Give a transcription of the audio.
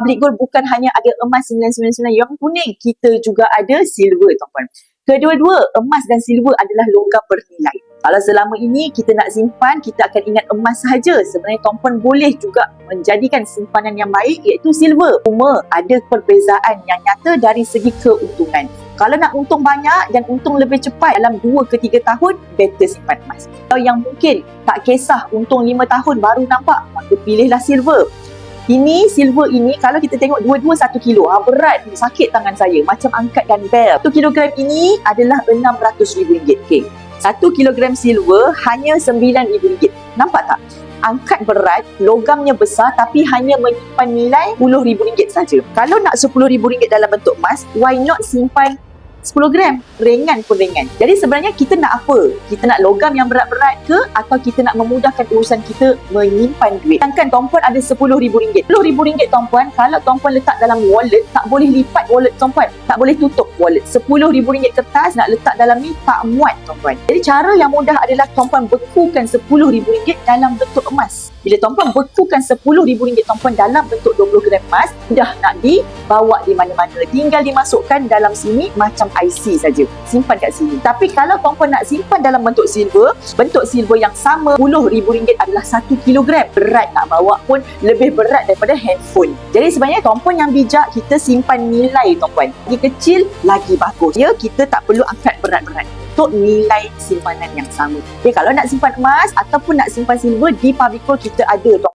Public Gold bukan hanya ada emas 999 yang kuning, kita juga ada silver tuan-puan. Kedua-dua, emas dan silver adalah logam bernilai. Kalau selama ini kita nak simpan, kita akan ingat emas sahaja. Sebenarnya tuan-puan boleh juga menjadikan simpanan yang baik iaitu silver. Cuma ada perbezaan yang nyata dari segi keuntungan. Kalau nak untung banyak dan untung lebih cepat dalam 2 ke 3 tahun, better simpan emas. Kalau yang mungkin tak kisah untung 5 tahun baru nampak, maka pilihlah silver. Ini silver ini kalau kita tengok dua-dua 1 kilo, berat, sakit tangan saya macam angkat dumbbell. 1 kilogram ini adalah RM600,000. Okay. 1 kilogram silver hanya RM9,000. Nampak tak? Angkat berat, logamnya besar tapi hanya menyimpan nilai RM10,000 saja. Kalau nak RM10,000 dalam bentuk emas, why not simpan 10 gram? Ringan pun ringan. Jadi sebenarnya kita nak apa? Kita nak logam yang berat-berat ke? Atau kita nak memudahkan urusan kita menyimpan duit? Sedangkan tuan-puan ada RM10,000. RM10,000 tuan-puan, kalau tuan-puan letak dalam wallet, tak boleh lipat wallet tuan-puan. Tak boleh tutup wallet. RM10,000 kertas nak letak dalam ni tak muat tuan-puan. Jadi cara yang mudah adalah tuan-puan bekukan RM10,000 dalam bentuk emas. Bila tuan-puan bekukan RM10,000 tuan-puan dalam bentuk 20 gram emas, dah nak dibawa di mana-mana. Tinggal dimasukkan dalam sini macam IC saja. Simpan kat sini. Tapi kalau tuan-puan nak simpan dalam bentuk silver yang sama, RM10,000 adalah 1 kilogram. Berat nak bawa pun lebih berat daripada handphone. Jadi sebenarnya tuan-puan yang bijak, kita simpan nilai tuan-puan. Lagi kecil, lagi bagus. Ya, kita tak perlu angkat berat-berat untuk nilai simpanan yang sama. Jadi kalau nak simpan emas ataupun nak simpan silver, di Public Gold kita ada tuan.